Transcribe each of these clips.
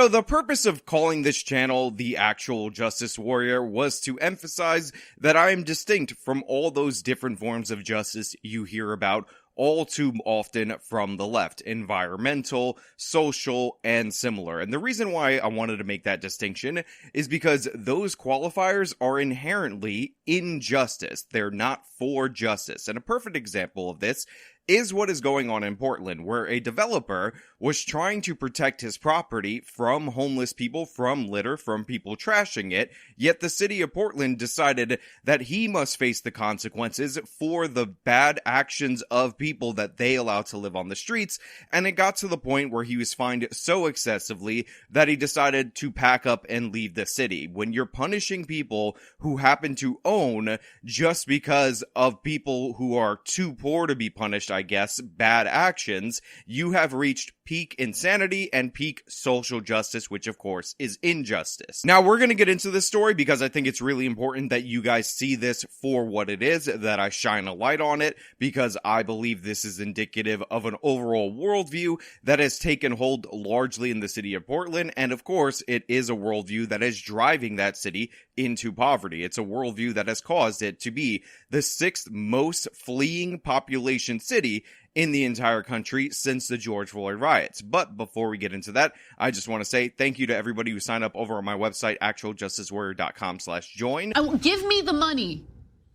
So the purpose of calling this channel The Actual Justice Warrior was to emphasize that I am distinct from all those different forms of justice you hear about all too often from the left: environmental, social, and similar. And the reason why I wanted to make that distinction is because those qualifiers are inherently injustice. They're not for justice. And a perfect example of this is what is going on in Portland, where a developer was trying to protect his property from homeless people, from litter, from people trashing it, yet the city of Portland decided that he must face the consequences for the bad actions of people that they allow to live on the streets, and it got to the point where he was fined so excessively that he decided to pack up and leave the city. When you're punishing people who happen to own just because of people who are too poor to be punished, I guess, bad actions, you have reached peak insanity and peak social justice, which of course is injustice. Now we're going to get into this story because I think it's really important that you guys see this for what it is, that I shine a light on it, because I believe this is indicative of an overall worldview that has taken hold largely in the city of Portland, and of course it is a worldview that is driving that city into poverty. It's a worldview that has caused it to be the 6th most fleeing population city in the entire country since the George Floyd riots. But before we get into that, I just want to say thank you to everybody who signed up over on my website, actualjusticewarrior.com/join. Give me the money.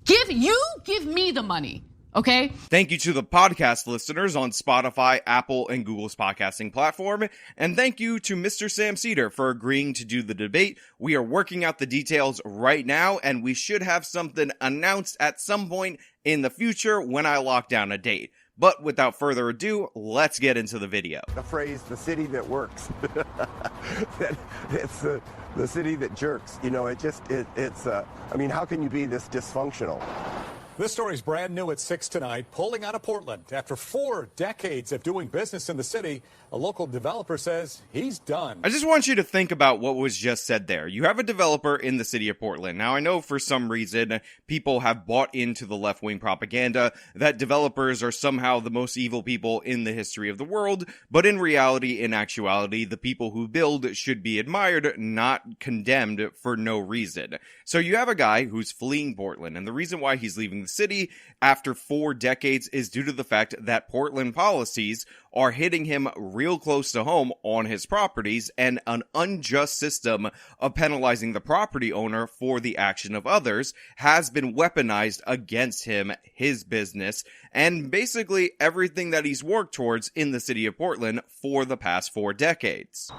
Give me the money. Okay? Thank you to the podcast listeners on Spotify, Apple, and Google's podcasting platform. And thank you to Mr. Sam Cedar for agreeing to do the debate. We are working out the details right now, and we should have something announced at some point in the future when I lock down a date. But without further ado, let's get into the video. The phrase, the city that works. It's the city that jerks. You know, I mean, how can you be this dysfunctional? This story is brand new at 6 tonight. Pulling out of Portland. After 4 decades of doing business in the city, a local developer says he's done. I just want you to think about what was just said there. You have a developer in the city of Portland. Now, I know for some reason people have bought into the left-wing propaganda that developers are somehow the most evil people in the history of the world, but in reality, in actuality, the people who build should be admired, not condemned for no reason. So you have a guy who's fleeing Portland, and the reason why he's leaving the city after 4 decades is due to the fact that Portland policies are hitting him real close to home on his properties, and an unjust system of penalizing the property owner for the action of others has been weaponized against him, his business, and basically everything that he's worked towards in the city of Portland for the past 4 decades.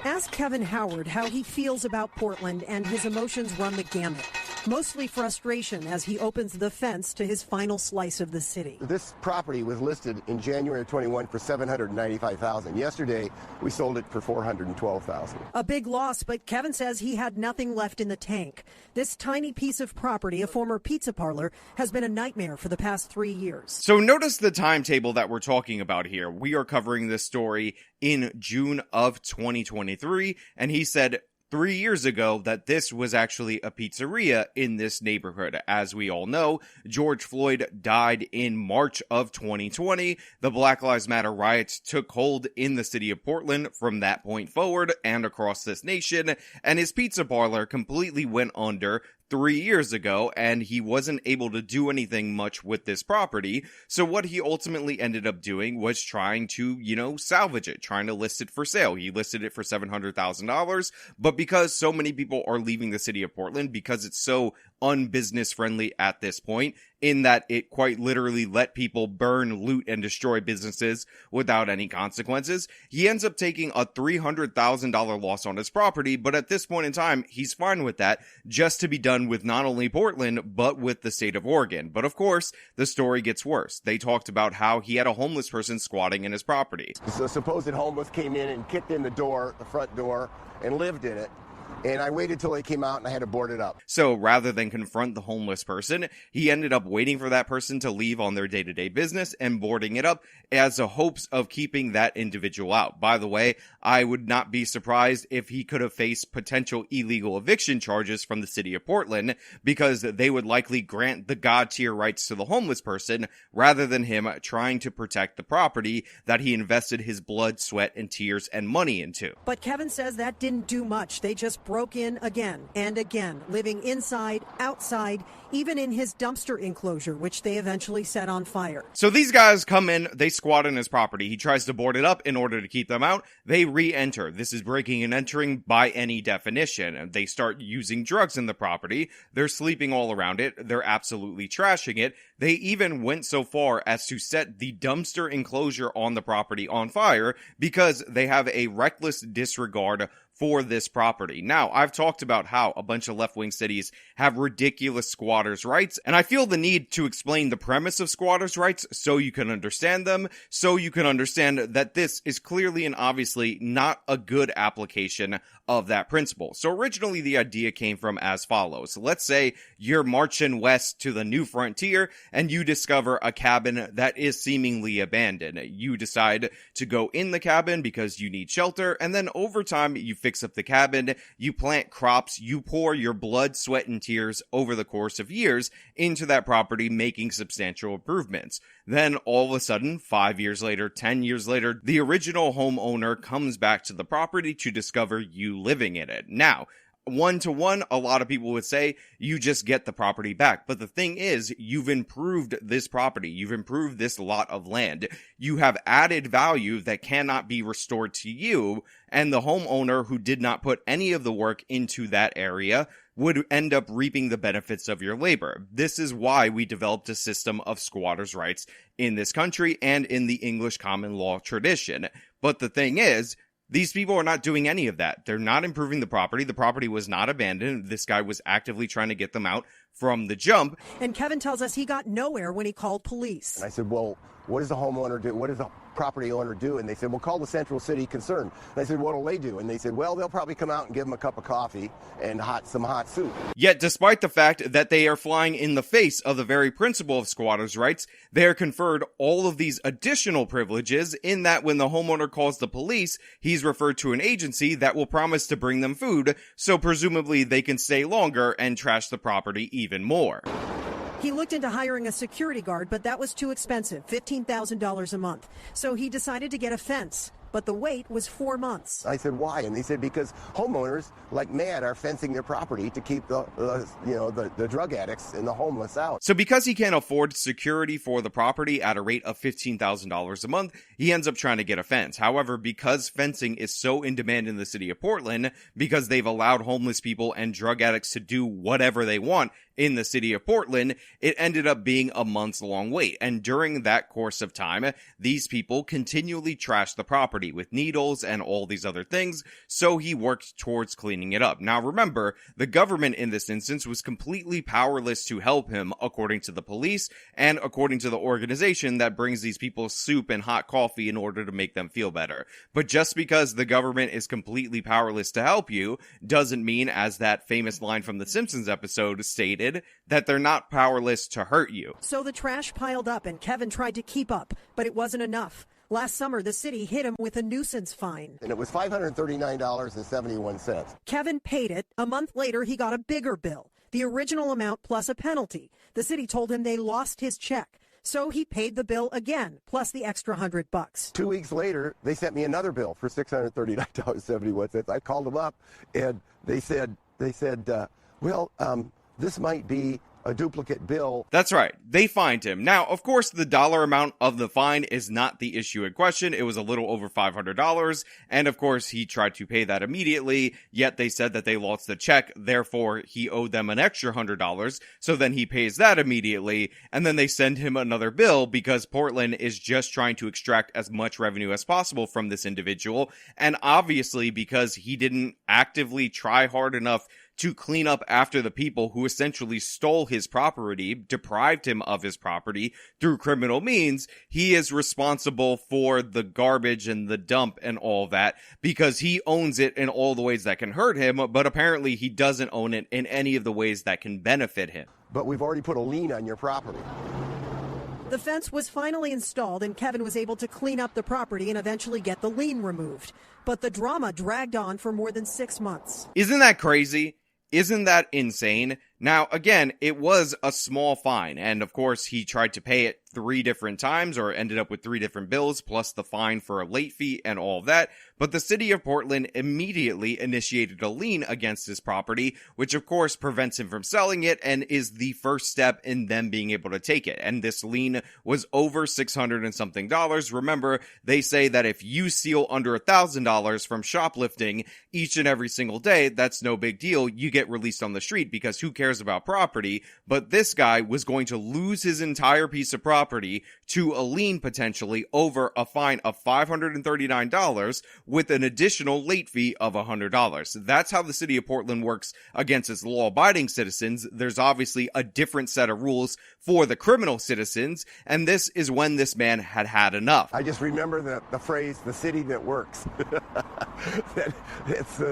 Ask Kevin Howard how he feels about Portland, and his emotions run the gamut. Mostly frustration as he opens the fence to his final slice of the city. This property was listed in January of 21 for $795,000. Yesterday, we sold it for $412,000. A big loss, but Kevin says he had nothing left in the tank. This tiny piece of property, a former pizza parlor, has been a nightmare for the past 3 years. So notice the timetable that we're talking about here. We are covering this story in June of 2023, and he said 3 years ago that this was actually a pizzeria in this neighborhood. As we all know, George Floyd died in March of 2020. The Black Lives Matter riots took hold in the city of Portland from that point forward and across this nation, and his pizza parlor completely went under 3 years ago, and he wasn't able to do anything much with this property. So what he ultimately ended up doing was trying to, salvage it, trying to list it for sale. He listed it for $700,000, but because so many people are leaving the city of Portland, because it's so unbusiness friendly at this point, in that it quite literally let people burn, loot, and destroy businesses without any consequences, he ends up taking a $300,000 loss on his property, but at this point in time, he's fine with that, just to be done with not only Portland, but with the state of Oregon. But of course, the story gets worse. They talked about how he had a homeless person squatting in his property. The supposed homeless came in and kicked in the front door, and lived in it. And I waited till they came out and I had to board it up. So rather than confront the homeless person, he ended up waiting for that person to leave on their day-to-day business and boarding it up as a hopes of keeping that individual out. By the way, I would not be surprised if he could have faced potential illegal eviction charges from the city of Portland, because they would likely grant the God tier rights to the homeless person rather than him trying to protect the property that he invested his blood, sweat, and tears and money into. But Kevin says that didn't do much. They just broke in again and again, living inside, outside, even in his dumpster enclosure, which they eventually set on fire. So these guys come in, they squat on his property. He tries to board it up in order to keep them out. They re-enter. This is breaking and entering by any definition. They start using drugs in the property. They're sleeping all around it. They're absolutely trashing it. They even went so far as to set the dumpster enclosure on the property on fire because they have a reckless disregard for this property. Now, I've talked about how a bunch of left-wing cities have ridiculous squatters' rights, and I feel the need to explain the premise of squatters' rights so you can understand them, so you can understand that this is clearly and obviously not a good application of that principle. So originally the idea came from as follows. Let's say you're marching west to the new frontier and you discover a cabin that is seemingly abandoned. You decide to go in the cabin because you need shelter, and then over time you fix up the cabin, you plant crops, you pour your blood, sweat, and tears over the course of years into that property, making substantial improvements. Then all of a sudden, 5 years later, 10 years later, the original homeowner comes back to the property to discover you living in it. Now, 1-to-1, a lot of people would say you just get the property back. But the thing is, you've improved this property. You've improved this lot of land. You have added value that cannot be restored to you. And the homeowner who did not put any of the work into that area would end up reaping the benefits of your labor. This is why we developed a system of squatters' rights in this country and in the English common law tradition. But the thing is, these people are not doing any of that. They're not improving the property. The property was not abandoned. This guy was actively trying to get them out from the jump. And Kevin tells us he got nowhere when he called police. And I said, well, what does the homeowner do? What does the property owner do? And they said, well, call the Central City Concern. And I said, what'll they do? And they said, well, they'll probably come out and give them a cup of coffee and some hot soup. Yet, despite the fact that they are flying in the face of the very principle of squatters' rights, they are conferred all of these additional privileges in that when the homeowner calls the police, he's referred to an agency that will promise to bring them food, so presumably they can stay longer and trash the property even more. He looked into hiring a security guard, but that was too expensive, $15,000 a month. So he decided to get a fence. But the wait was 4 months. I said, why? And they said, because homeowners, like mad, are fencing their property to keep the drug addicts and the homeless out. So because he can't afford security for the property at a rate of $15,000 a month, he ends up trying to get a fence. However, because fencing is so in demand in the city of Portland, because they've allowed homeless people and drug addicts to do whatever they want in the city of Portland, it ended up being a months-long wait. And during that course of time, these people continually trashed the property with needles and all these other things, so he worked towards cleaning it up. Now remember, the government in this instance was completely powerless to help him, according to the police and according to the organization that brings these people soup and hot coffee in order to make them feel better. But just because the government is completely powerless to help you doesn't mean, as that famous line from the Simpsons episode stated, that they're not powerless to hurt you. So the trash piled up and Kevin tried to keep up, but it wasn't enough. Last summer, the city hit him with a nuisance fine. And it was $539.71. Kevin paid it. A month later, he got a bigger bill, the original amount plus a penalty. The city told him they lost his check. So he paid the bill again, plus the extra $100. 2 weeks later, they sent me another bill for $639.71. I called them up, and they said, this might be a duplicate bill. That's right. They fined him. Now, of course, the dollar amount of the fine is not the issue in question. It was a little over $500. And of course, he tried to pay that immediately. Yet they said that they lost the check. Therefore, he owed them an extra $100. So then he pays that immediately. And then they send him another bill because Portland is just trying to extract as much revenue as possible from this individual. And obviously, because he didn't actively try hard enough to clean up after the people who essentially stole his property, deprived him of his property through criminal means, he is responsible for the garbage and the dump and all that because he owns it in all the ways that can hurt him, but apparently he doesn't own it in any of the ways that can benefit him. But we've already put a lien on your property. The fence was finally installed and Kevin was able to clean up the property and eventually get the lien removed. But the drama dragged on for more than 6 months. Isn't that crazy? Isn't that insane? Now, again, it was a small fine, and of course, he tried to pay it 3 different times, or ended up with 3 different bills, plus the fine for a late fee and all of that, but the city of Portland immediately initiated a lien against his property, which of course prevents him from selling it, and is the first step in them being able to take it, and this lien was over $600 and something. Remember, they say that if you steal under $1,000 from shoplifting each and every single day, that's no big deal, you get released on the street, because who cares about property? But this guy was going to lose his entire piece of property to a lien potentially over a fine of $539 with an additional late fee of $100. That's how the city of Portland works against its law-abiding citizens. There's obviously a different set of rules for the criminal citizens, and this is when this man had had enough. I just remember the phrase, the city that works. It's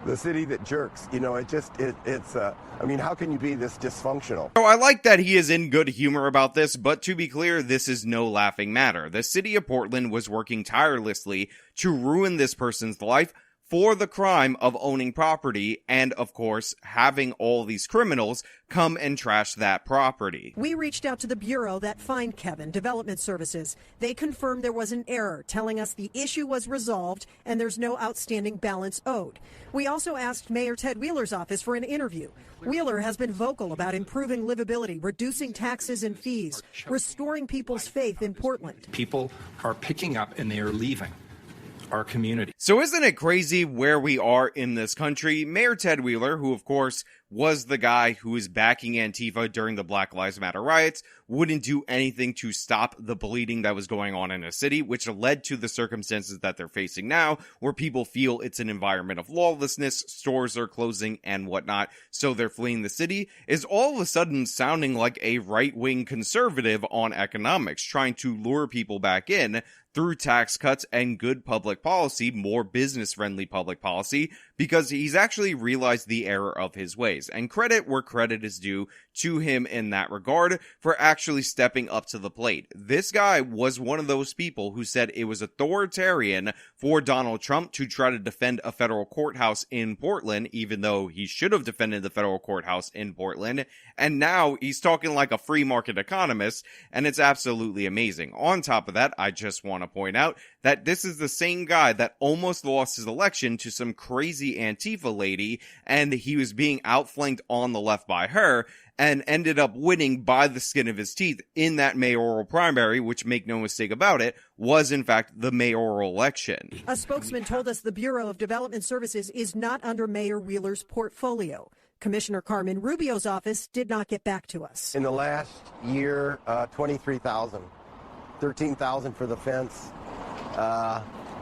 the city that jerks. You know, I mean, how can you be this dysfunctional? So I like that he is in good humor about this, but to be clear, this is no laughing matter. The city of Portland was working tirelessly to ruin this person's life for the crime of owning property and, of course, having all these criminals come and trash that property. We reached out to the bureau that fined Kevin, Development Services. They confirmed there was an error, telling us the issue was resolved and there's no outstanding balance owed. We also asked Mayor Ted Wheeler's office for an interview. Wheeler has been vocal about improving livability, reducing taxes and fees, restoring people's faith in Portland. People are picking up and they are leaving our community. So isn't it crazy where we are in this country? Mayor Ted Wheeler, who of course was the guy who was backing Antifa during the Black Lives Matter riots, wouldn't do anything to stop the bleeding that was going on in a city, which led to the circumstances that they're facing now, where people feel it's an environment of lawlessness, stores are closing and whatnot, so they're fleeing the city, is all of a sudden sounding like a right-wing conservative on economics, trying to lure people back in through tax cuts and good public policy, more business-friendly public policy, because he's actually realized the error of his ways. And credit where credit is due to him in that regard for actually stepping up to the plate. This guy was one of those people who said it was authoritarian for Donald Trump to try to defend a federal courthouse in Portland, even though he should have defended the federal courthouse in Portland. And now he's talking like a free market economist, and it's absolutely amazing. On top of that, I just want to point out that this is the same guy that almost lost his election to some crazy Antifa lady, and he was being outflanked on the left by her, and ended up winning by the skin of his teeth in that mayoral primary, which, make no mistake about it, was in fact the mayoral election. A spokesman told us the Bureau of Development Services is not under Mayor Wheeler's portfolio. Commissioner Carmen Rubio's office did not get back to us. In the last year, 23,000, 13,000 for the fence,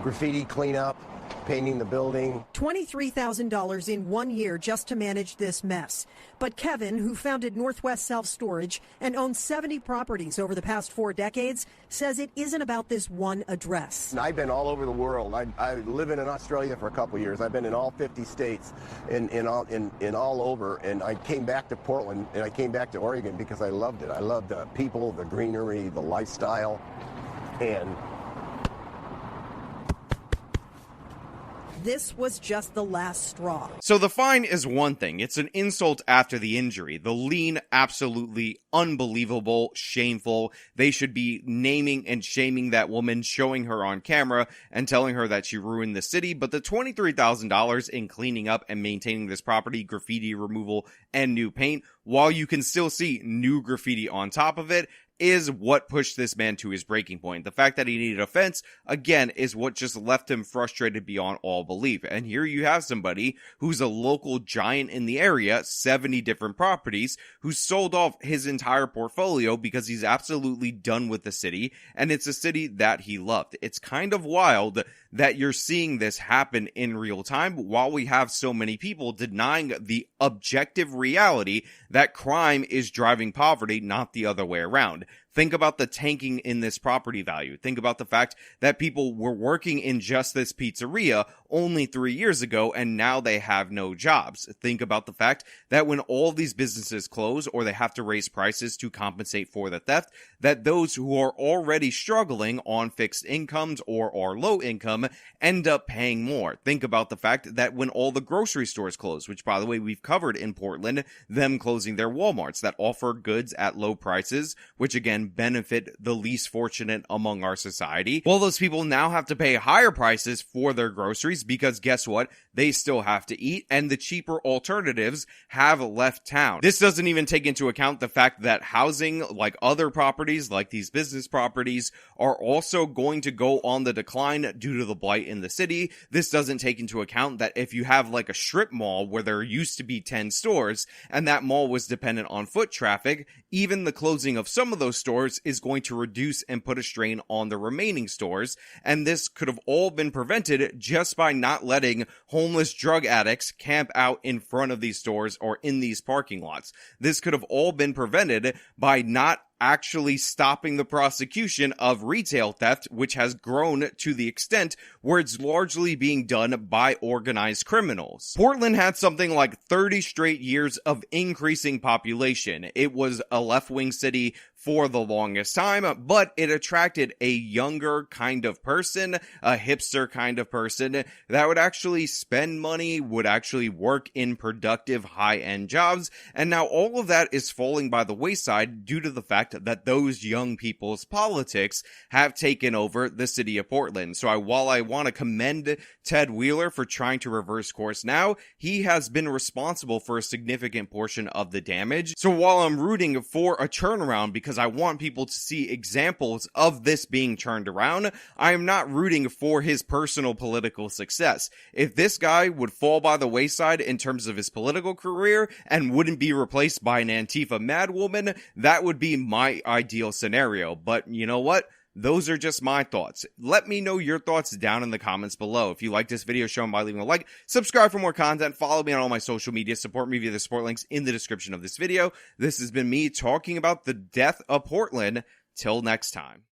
graffiti cleanup, painting the building. $23,000 in 1 year just to manage this mess. But Kevin, who founded Northwest Self-Storage and owns 70 properties over the past 4 decades, says it isn't about this one address. I've been all over the world. I live in Australia for a couple of years. I've been in all 50 states in all over. And I came back to Portland and I came back to Oregon because I loved it. I loved the people, the greenery, the lifestyle, and this was just the last straw. So the fine is one thing. It's an insult after the injury. The lien, absolutely unbelievable, shameful. They should be naming and shaming that woman, showing her on camera and telling her that she ruined the city. But the $23,000 in cleaning up and maintaining this property, graffiti removal, and new paint, while you can still see new graffiti on top of it, is what pushed this man to his breaking point. The fact that he needed a fence, again, is what just left him frustrated beyond all belief. And here you have somebody who's a local giant in the area, 70 different properties, who sold off his entire portfolio because he's absolutely done with the city, and it's a city that he loved. It's kind of wild that you're seeing this happen in real time while we have so many people denying the objective reality that crime is driving poverty, not the other way around. Think about the tanking in this property value. Think about the fact that people were working in just this pizzeria only 3 years ago, and now they have no jobs. Think about the fact that when all these businesses close or they have to raise prices to compensate for the theft, that those who are already struggling on fixed incomes or are low income end up paying more. Think about the fact that when all the grocery stores close, which by the way we've covered in Portland, them closing their Walmarts that offer goods at low prices, which again benefit the least fortunate among our society. Well, those people now have to pay higher prices for their groceries because guess what? They still have to eat, and the cheaper alternatives have left town. This doesn't even take into account the fact that housing, like other properties, like these business properties, are also going to go on the decline due to the blight in the city. This doesn't take into account that if you have like a strip mall where there used to be 10 stores, and that mall was dependent on foot traffic, even the closing of some of those stores is going to reduce and put a strain on the remaining stores, and this could have all been prevented just by not letting homeless drug addicts camp out in front of these stores or in these parking lots. This could have all been prevented by not actually stopping the prosecution of retail theft, which has grown to the extent where it's largely being done by organized criminals. Portland had something like 30 straight years of increasing population. It was a left-wing city for the longest time, but it attracted a younger kind of person, a hipster kind of person that would actually spend money, would actually work in productive high-end jobs, and now all of that is falling by the wayside due to the fact that those young people's politics have taken over the city of Portland. So while I want to commend Ted Wheeler for trying to reverse course now, he has been responsible for a significant portion of the damage. So while I'm rooting for a turnaround because I want people to see examples of this being turned around, I am not rooting for his personal political success. If this guy would fall by the wayside in terms of his political career and wouldn't be replaced by an Antifa madwoman, that would be my ideal scenario. But you know what? Those are just my thoughts. Let me know your thoughts down in the comments below. If you like this video, show them by leaving a like, subscribe for more content, follow me on all my social media, support me via the support links in the description of this video. This has been me talking about the death of Portland. Till next time.